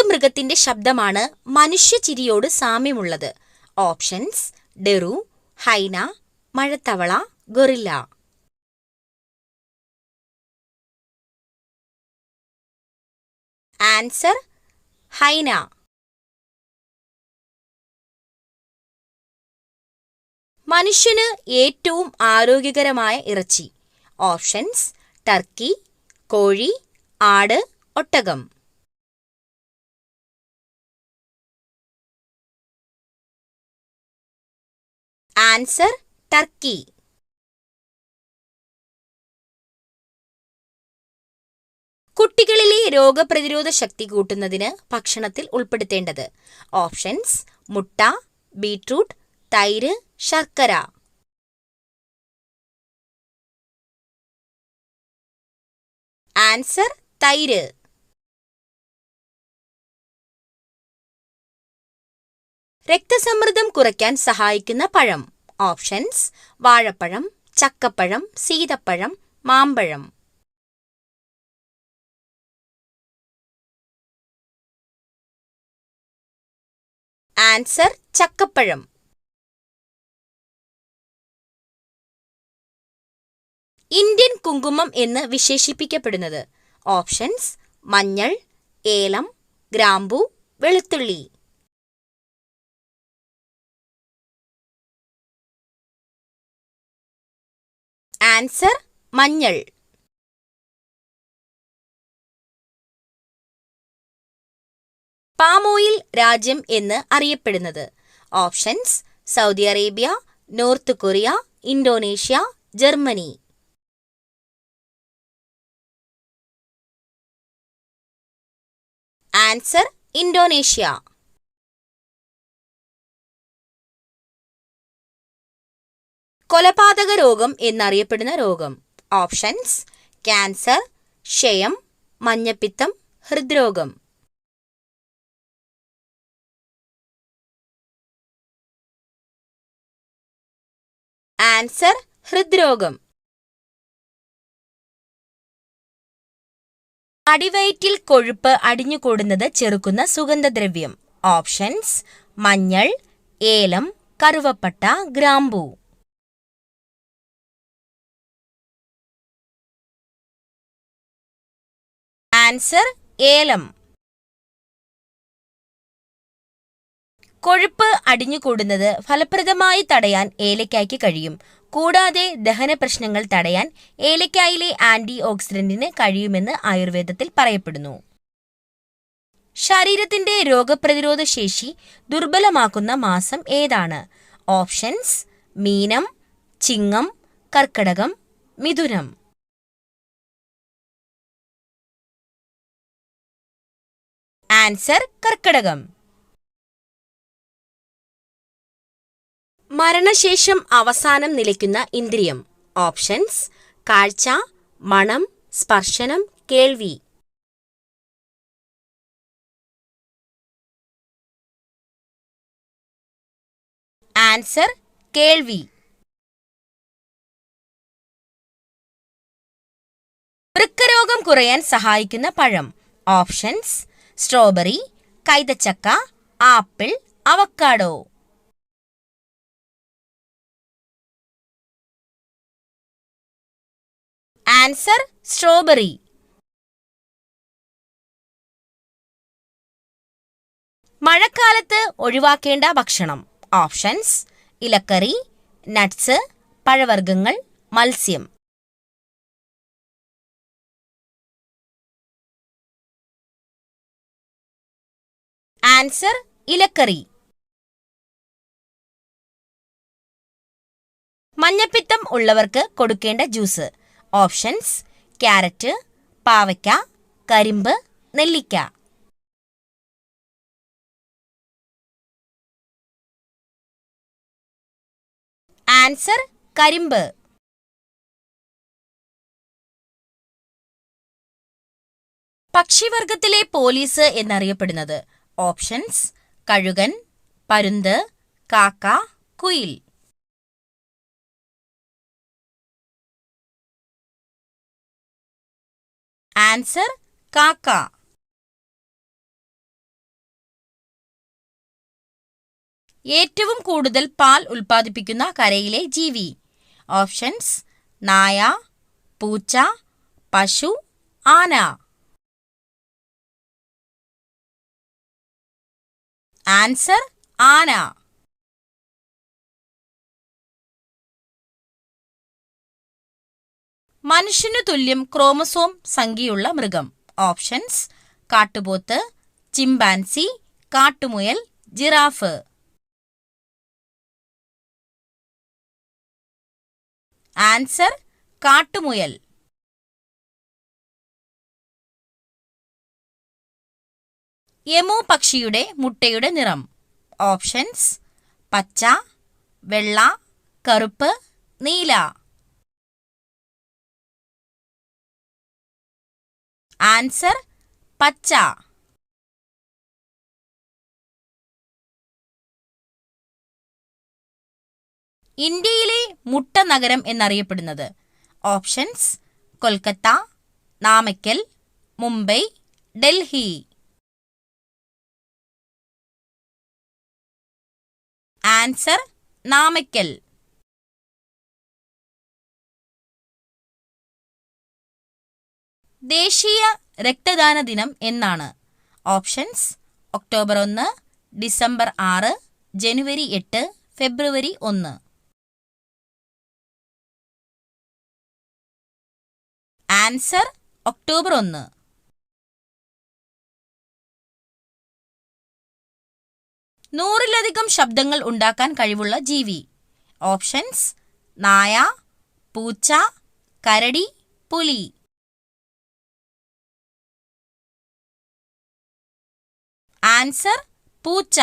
മൃഗത്തിന്റെ ശബ്ദമാണ് മനുഷ്യചിരിയോട് സാമ്യമുള്ളത്? ഓപ്ഷൻസ്: ഡെറു, ഹൈന, മഴത്തവള, ഗൊറില്ല. Answer: hyena. മനുഷ്യന് ഏറ്റവും ആരോഗ്യകരമായ ഇറച്ചി? ഓപ്ഷൻസ്: ടർക്കി, കോഴി, ആട്, ഒട്ടകം. Answer: turkey. കുട്ടികളിലെ രോഗപ്രതിരോധ ശക്തി കൂട്ടുന്നതിന് ഭക്ഷണത്തിൽ ഉൾപ്പെടുത്തേണ്ടത്? ഓപ്ഷൻസ്: മുട്ട, ബീട്രൂട്ട്, തൈര്, ശർക്കര. ആൻസർ: തൈര്. രക്തസമ്മർദ്ദം കുറയ്ക്കാൻ സഹായിക്കുന്ന പഴം? ഓപ്ഷൻസ്: വാഴപ്പഴം, ചക്കപ്പഴം, സീതപ്പഴം, മാമ്പഴം. ആൻസർ: ചക്കപ്പഴം. ഇന്ത്യൻ കുങ്കുമം എന്ന് വിശേഷിപ്പിക്കപ്പെടുന്നത്? ഓപ്ഷൻസ്: മഞ്ഞൾ, ഏലം, ഗ്രാമ്പൂ, വെളുത്തുള്ളി. ആൻസർ: മഞ്ഞൾ. പാം ഓയിൽ രാജ്യം എന്ന് അറിയപ്പെടുന്നത്? Options: Saudi Arabia, north Korea, Indonesia, Germany. Answer: Indonesia. കൊലപാതക രോഗം എന്നറിയപ്പെടുന്ന രോഗം? ഓപ്ഷൻസ്: ക്യാൻസർ, ക്ഷയം, മഞ്ഞപ്പിത്തം, ഹൃദ്രോഗം. ആൻസർ: ഹൃദ്രോഗം. അടിവയറ്റിൽ കൊഴുപ്പ് അടിഞ്ഞുകൂടുന്നത് ചെറുക്കുന്ന സുഗന്ധദ്രവ്യം? ഓപ്ഷൻസ്: മഞ്ഞൾ, ഏലം, കറുവപ്പട്ട, ഗ്രാമ്പൂ. ആൻസർ: ഏലം. കൊഴുപ്പ് അടിഞ്ഞുകൂടുന്നത് ഫലപ്രദമായി തടയാൻ ഏലയ്ക്കായ്ക്ക് കഴിയും. കൂടാതെ ദഹന പ്രശ്നങ്ങൾ തടയാൻ ഏലയ്ക്കായിലെ ആന്റി ഓക്സിഡന്റിന് കഴിയുമെന്ന് ആയുർവേദത്തിൽ പറയപ്പെടുന്നു. ശരീരത്തിന്റെ രോഗപ്രതിരോധ ശേഷി ദുർബലമാക്കുന്ന മാസം ഏതാണ്? ഓപ്ഷൻസ്: മീനം, ചിങ്ങം, കർക്കടകം, മിഥുനം. ആൻസർ: കർക്കടകം. മരണശേഷം അവസാനം നിലയ്ക്കുന്ന ഇന്ദ്രിയം? ഓപ്ഷൻസ്: കാഴ്ച, മണം, സ്പർശനം, കേൾവി. ആൻസർ: കേൾവി. വൃക്കരോഗം കുറയാൻ സഹായിക്കുന്ന പഴം? ഓപ്ഷൻസ്: സ്ട്രോബെറി, കൈതച്ചക്ക, ആപ്പിൾ, അവക്കാഡോ. Answer: strawberry. മഴക്കാലത്ത് ഒഴിവാക്കേണ്ട ഭക്ഷണം? ഓപ്ഷൻസ്: ഇലക്കറി, നട്ട്സ്, പഴവർഗ്ഗങ്ങൾ, മത്സ്യം. ആൻസർ: ഇലക്കറി. മഞ്ഞപ്പിത്തം ഉള്ളവർക്ക് കൊടുക്കേണ്ട ജ്യൂസ്? ഓപ്ഷൻസ്: ക്യാരറ്റ്, പാവയ്ക്ക, കരിമ്പ്, നെല്ലിക്ക. ആൻസർ: കരിമ്പ്. പക്ഷിവർഗത്തിലെ പോലീസ് എന്നറിയപ്പെടുന്നത്? ഓപ്ഷൻസ്: കഴുകൻ, പരുന്ത്, കാക്ക, കുയിൽ. ആൻസർ: കാക്ക. ഏറ്റവും കൂടുതൽ പാൽ ഉൽപ്പാദിപ്പിക്കുന്ന കരയിലെ ജീവി? ഓപ്ഷൻസ്: നായ, പൂച്ച, പശു, ആന. ആൻസർ: ആന. മനുഷ്യനു തുല്യം ക്രോമസോം സംഖ്യയുള്ള മൃഗം? ഓപ്ഷൻസ്: കാട്ടുപോത്ത്, ചിമ്പാൻസി, കാട്ടുമുയൽ, ജിറാഫ്. ആൻസർ: കാട്ടുമുയൽ. എമു പക്ഷിയുടെ മുട്ടയുടെ നിറം? ഓപ്ഷൻസ്: പച്ച, വെള്ള, കറുപ്പ്, നീല. ആൻസർ: പച്ച. ഇന്ത്യയിലെ മുട്ട നഗരം എന്നറിയപ്പെടുന്നത്? ഓപ്ഷൻസ്: കൊൽക്കത്ത, നാമക്കൽ, മുംബൈ, ഡൽഹി. ആൻസർ: നാമക്കൽ. ദേശീയ രക്തദാന ദിനം എന്നാണ്? ഓപ്ഷൻസ്: ഒക്ടോബർ 1, ഡിസംബർ 6, ജനുവരി 8, ഫെബ്രുവരി 1. Answer: October 1. നൂറിലധികം ശബ്ദങ്ങൾ ഉണ്ടാക്കാൻ കഴിവുള്ള ജീവി? ഓപ്ഷൻസ്: നായ, പൂച്ച, കരടി, പുലി. ആൻസർ: പൂച്ച.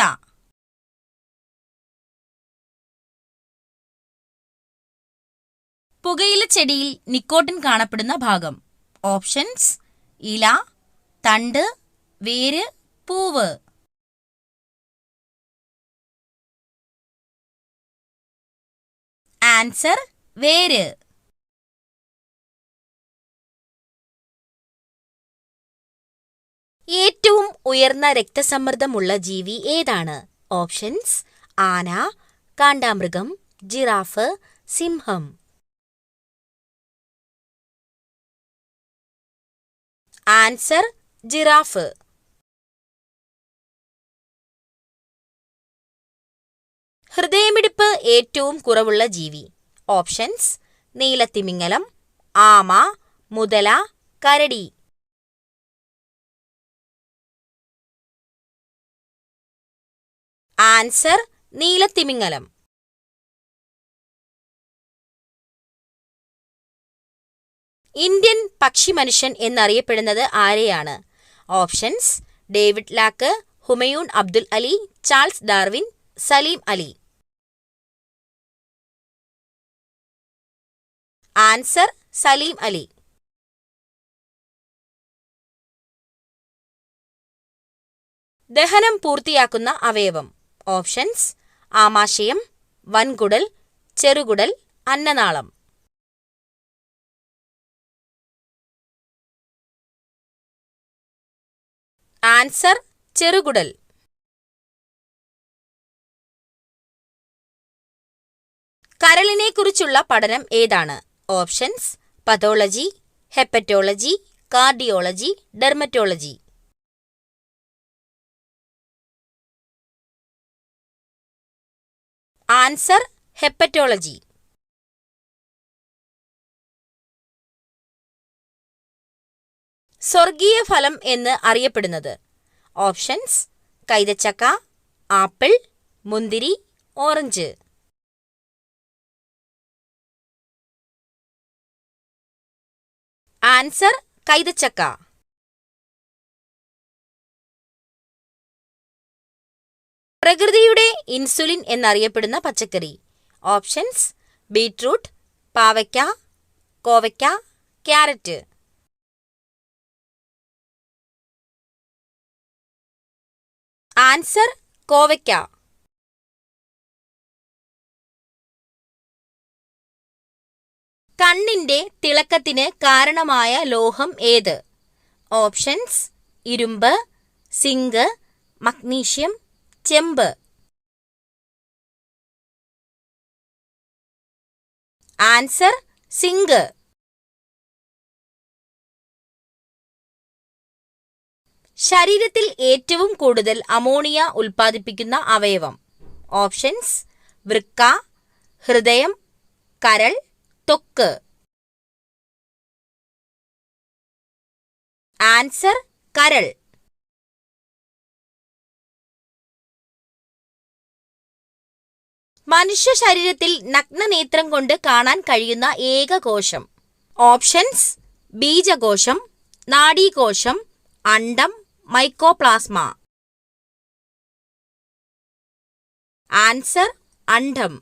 പുകയില ചെടിയിൽ നിക്കോട്ടിൻ കാണപ്പെടുന്ന ഭാഗം? ഓപ്ഷൻസ്: ഇല, തണ്ട്, വേര്, പൂവ്. ആൻസർ: വേര്. ഏറ്റവും ഉയർന്ന രക്തസമ്മർദ്ദമുള്ള ജീവി ഏതാണ്? ഓപ്ഷൻസ്: ആന, കാണ്ടാമൃഗം, ജിറാഫ്, സിംഹം. Answer: giraffe. ഹൃദയമിടിപ്പ് ഏറ്റവും കുറവുള്ള ജീവി? ഓപ്ഷൻസ്: നീലത്തിമിംഗലം, ആമ, മുതല, കരടി. ആൻസർ: നീലത്തിമിംഗലം. ഇന്ത്യൻ പക്ഷിമനുഷ്യൻ എന്നറിയപ്പെടുന്നത് ആരെയാണ്? Options: David Lack, Humayun Abdul Ali, Charles Darwin, Salim Ali. Answer: Salim Ali. ദഹനം പൂർത്തിയാക്കുന്ന അവയവം? ഓപ്ഷൻസ്: ആമാശയം, വൻകുടൽ, ചെറുകുടൽ, അന്നനാളം. ആൻസർ: ചെറുകുടൽ. കരളിനെക്കുറിച്ചുള്ള പഠനം ഏതാണ്? Options: pathology, hepatology, cardiology, dermatology. Answer: hepatology. സ്വർഗീയ ഫലം എന്ന് അറിയപ്പെടുന്നത്? ഓപ്ഷൻസ്: കൈതച്ചക്ക, ആപ്പിൾ, മുന്തിരി, ഓറഞ്ച്. ആൻസർ: കൈതച്ചക്ക. പ്രകൃതിയുടെ ഇൻസുലിൻ എന്നറിയപ്പെടുന്ന പച്ചക്കറി? ഓപ്ഷൻസ്: ബീറ്റ്റൂട്ട്, പാവയ്ക്ക, കോവയ്ക്ക, ക്യാരറ്റ്. ആൻസർ: കോവയ്ക്ക. കണ്ണിന്റെ തിളക്കത്തിന് കാരണമായ ലോഹം ഏത്? ഓപ്ഷൻസ്: ഇരുമ്പ്, സിങ്ക്, മഗ്നീഷ്യം, ചെമ്പ്. Answer zinc. ശരീരത്തിൽ ഏറ്റവും കൂടുതൽ അമോണിയ ഉൽപ്പാദിപ്പിക്കുന്ന അവയവം. ഓപ്ഷൻസ്: വൃക്ക, ഹൃദയം, കരൾ, ത്വക്ക്. ആൻസർ കരൾ. മനുഷ്യ ശരീരത്തിൽ നഗ്നനേത്രം കൊണ്ട് കാണാൻ കഴിയുന്ന ഏക കോശം. ഓപ്ഷൻസ്: ബീജകോശം, നാഡീകോശം, അണ്ഡം, മൈക്കോപ്ലാസ്മ. ആൻസർ അണ്ഡം.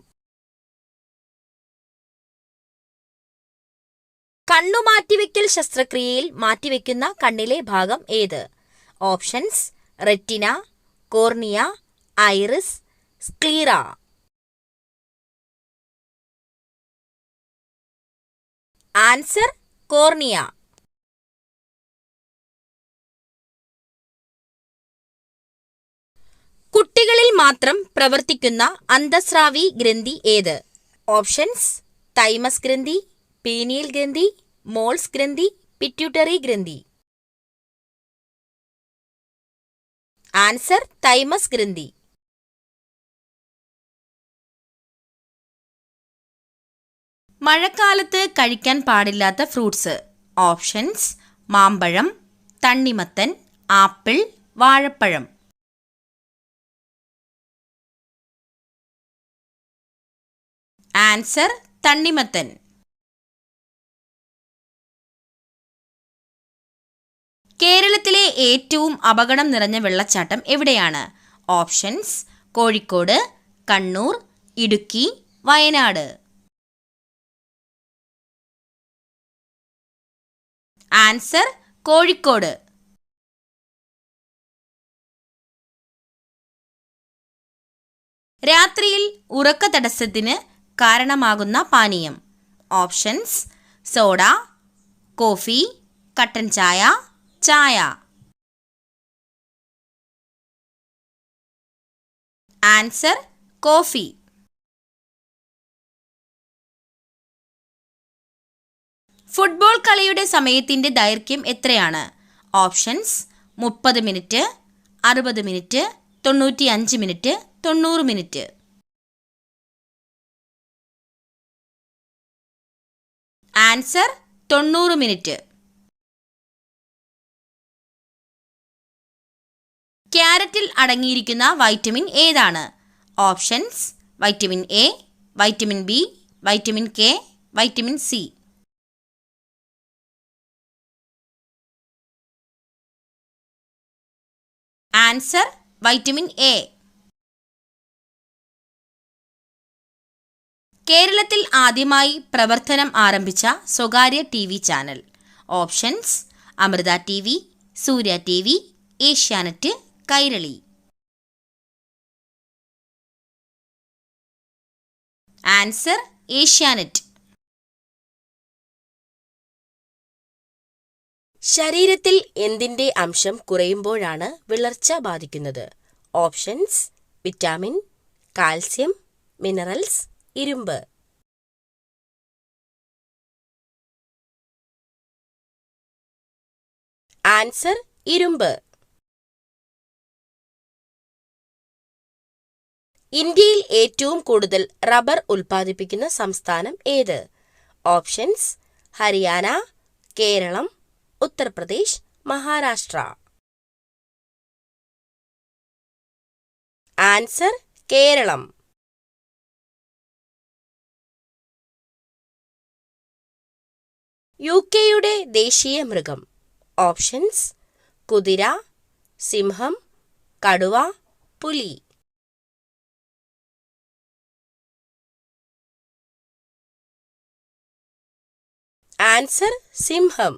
കണ്ണുമാറ്റിവെക്കൽ ശസ്ത്രക്രിയയിൽ മാറ്റിവെക്കുന്ന കണ്ണിലെ ഭാഗം ഏത്? Options: retina, cornea, iris, sclera. Answer cornea. കുട്ടികളിൽ മാത്രം പ്രവർത്തിക്കുന്ന അന്തസ്രാവി ഗ്രന്ഥി ഏത്? ഓപ്ഷൻസ്: തൈമസ് ഗ്രന്ഥി, പീനിയൽ ഗ്രന്ഥി, മോൾസ് ഗ്രന്ഥി, പിറ്റ്യൂട്ടറി ഗ്രന്ഥി. ആൻസർ തൈമസ് ഗ്രന്ഥി. മഴക്കാലത്ത് കഴിക്കാൻ പാടില്ലാത്ത ഫ്രൂട്ട്സ്. ഓപ്ഷൻസ്: മാമ്പഴം, തണ്ണിമത്തൻ, ആപ്പിൾ, വാഴപ്പഴം. ആൻസർ തണ്ണിമത്തൻ. കേരളത്തിലെ ഏറ്റവും അപകടം നിറഞ്ഞ വെള്ളച്ചാട്ടം എവിടെയാണ്? ഓപ്ഷൻസ്: കോഴിക്കോട്, കണ്ണൂർ, ഇടുക്കി, വയനാട്. ആൻസർ കോഴിക്കോട്. രാത്രിയിൽ ഉറക്ക തടസ്സത്തിന് കാരണമാകുന്ന പാനീയം. ഓപ്ഷൻസ്: സോഡ, കോഫി, കട്ടൻ ചായ, ചായ. Answer coffee. ഫുട്ബോൾ കളിയുടെ സമയത്തിന്റെ ദൈർഘ്യം എത്രയാണ്? Options: 30 minute, 60 minute, 95 minute, 90 minute. Answer 90 minute. ക്യാരറ്റിൽ അടങ്ങിയിരിക്കുന്ന വൈറ്റമിൻ ഏതാണ്? Options: vitamin A, vitamin B, vitamin K, vitamin C. Answer vitamin A. കേരളത്തിൽ ആദ്യമായി പ്രവർത്തനം ആരംഭിച്ച സ്വകാര്യ TV. Channel. Options: Amrita TV, Surya TV, Asianet, Kairali. Answer Asianet. ശരീരത്തിൽ എന്തിന്റെ അംശം കുറയുമ്പോഴാണ് വിളർച്ച ബാധിക്കുന്നത്? ഓപ്ഷൻസ്: വിറ്റാമിൻ, കാൽസ്യം, മിനറൽസ്, ഇരുമ്പ്. ആൻസർ ഇരുമ്പ്. ഇന്ത്യയിൽ ഏറ്റവും കൂടുതൽ റബ്ബർ ഉൽപ്പാദിപ്പിക്കുന്ന സംസ്ഥാനം ഏത്? ഓപ്ഷൻസ്: ഹരിയാന, കേരളം, ഉത്തർപ്രദേശ്, മഹാരാഷ്ട്ര. ആൻസർ കേരളം. യുകെയുടെ ദേശീയ മൃഗം. ഓപ്ഷൻസ്: കുതിര, സിംഹം, കടുവ, പുലി. ആൻസർ സിംഹം.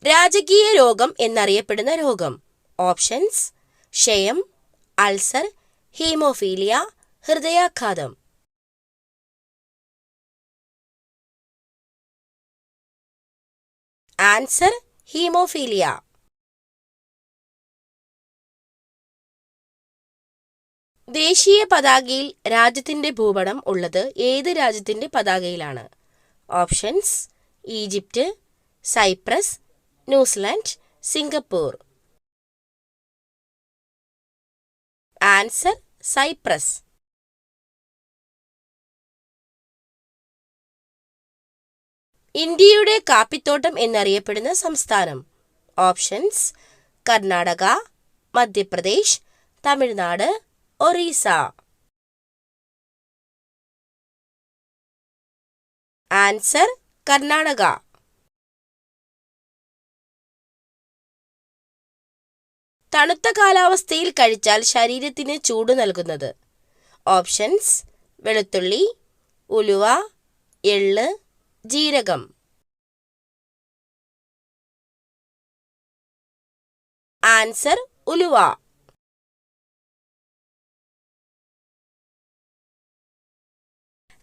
രാജകീയ രോഗം എന്നറിയപ്പെടുന്ന രോഗം. ഓപ്ഷൻസ്: ക്ഷയം, അൾസർ, ഹീമോഫീലിയ, ഹൃദയാഘാതം. Answer haemophilia. ദേശീയ പതാകയിൽ രാജ്യത്തിന്റെ ഭൂപടം ഉള്ളത് ഏത് രാജ്യത്തിന്റെ പതാകയിലാണ്? Options: Egypt, Cyprus, New Zealand, Singapore. Answer: Cyprus. ഇന്ത്യയുടെ കാപ്പിത്തോട്ടം എന്നറിയപ്പെടുന്ന സംസ്ഥാനം? ഓപ്ഷൻസ്: കർണാടക, മധ്യപ്രദേശ്, തമിഴ്നാട്, ഒറീസ. ആൻസർ: കർണാടക. തണുത്ത കാലാവസ്ഥയിൽ കഴിച്ചാൽ ശരീരത്തിന് ചൂട് നൽകുന്നത്? ഓപ്ഷൻസ്: വെളുത്തുള്ളി, ഉലുവ, എള്ള്, ജീരകം. ആൻസർ: ഉലുവ.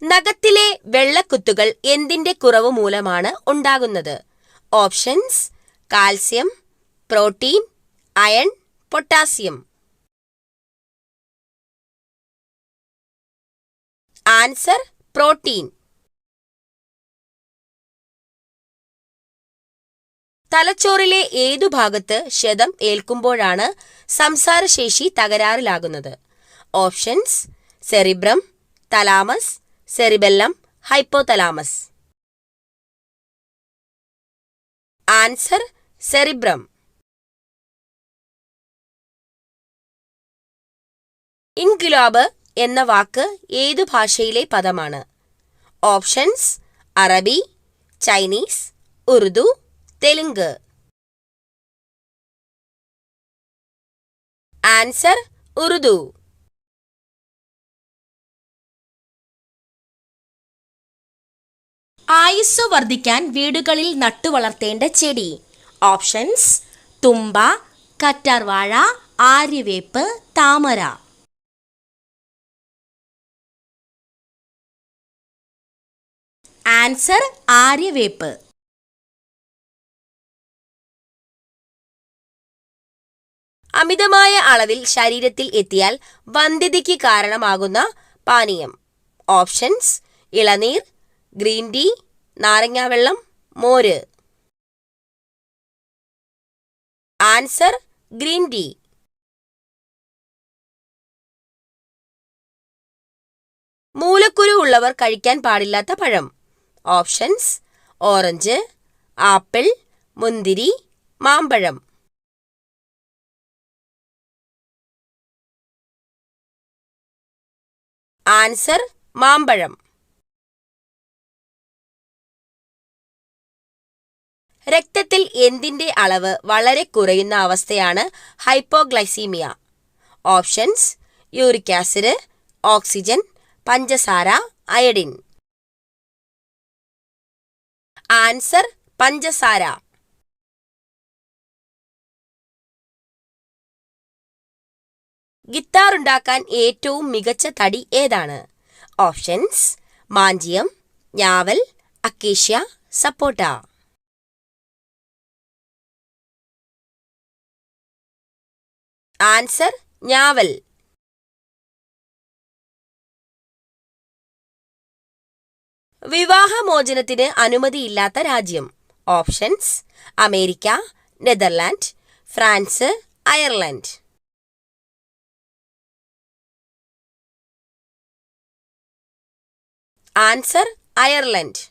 നഖത്തിലെ വെള്ളക്കുത്തുകൾ എന്തിന്റെ കുറവ് മൂലമാണ് ഉണ്ടാകുന്നത്? Options: calcium, protein, iron, potassium. Answer: protein. തലച്ചോറിലെ ഏതു ഭാഗത്ത് ക്ഷതം ഏൽക്കുമ്പോഴാണ് സംസാരശേഷി തകരാറിലാകുന്നത്? Options: cerebrum, thalamus, cerebellum, hypothalamus. Answer: cerebrum. ഇൻക്വിലാബ് എന്ന വാക്ക് ഏതു ഭാഷയിലെ പദമാണ്? ഓപ്ഷൻസ്: അറബി, ചൈനീസ്, ഉറുദു, തെലുങ്ക്. ആൻസർ: ഉറുദു. ആയുസ്സു വർദ്ധിക്കാൻ വീടുകളിൽ നട്ടുവളർത്തേണ്ട ചെടി? ഓപ്ഷൻസ്: തുമ്പ, കറ്റാർവാഴ, ആര്യവേപ്പ്, താമര. ആൻസർ: ആര്യവേപ്പ്. അമിതമായ അളവിൽ ശരീരത്തിൽ എത്തിയാൽ വന്ധ്യതയ്ക്ക് കാരണമാകുന്ന പാനീയം? ഓപ്ഷൻസ്: ഇളനീർ, ഗ്രീൻ ടീ, നാരങ്ങാവെള്ളം, മോര്. Answer: green tea. മൂലക്കുരു ഉള്ളവർ കഴിക്കാൻ പാടില്ലാത്ത പഴം? ഓപ്ഷൻസ്: ഓറഞ്ച്, ആപ്പിൾ, മുന്തിരി, മാമ്പഴം. ആൻസർ: മാമ്പഴം. രക്തത്തിൽ എന്തിന്റെ അളവ് വളരെ കുറയുന്ന അവസ്ഥയാണ് hypoglycaemia? Options: uric acid, oxygen, പഞ്ചസാര, അയഡിൻ. ആൻസർ: പഞ്ചസാര. ഗിത്താർ ഉണ്ടാക്കാൻ ഏറ്റവും മികച്ച തടി ഏതാണ്? ഓപ്ഷൻസ്: മാഞ്ചിയം, ഞാവൽ, അക്കേഷ്യ, സപ്പോട്ട. ആൻസർ: ഞാവൽ. വിവാഹമോചനത്തിന് അനുമതിയില്ലാത്ത രാജ്യം? Options: America, Netherland, France, Ireland. Answer: Ireland.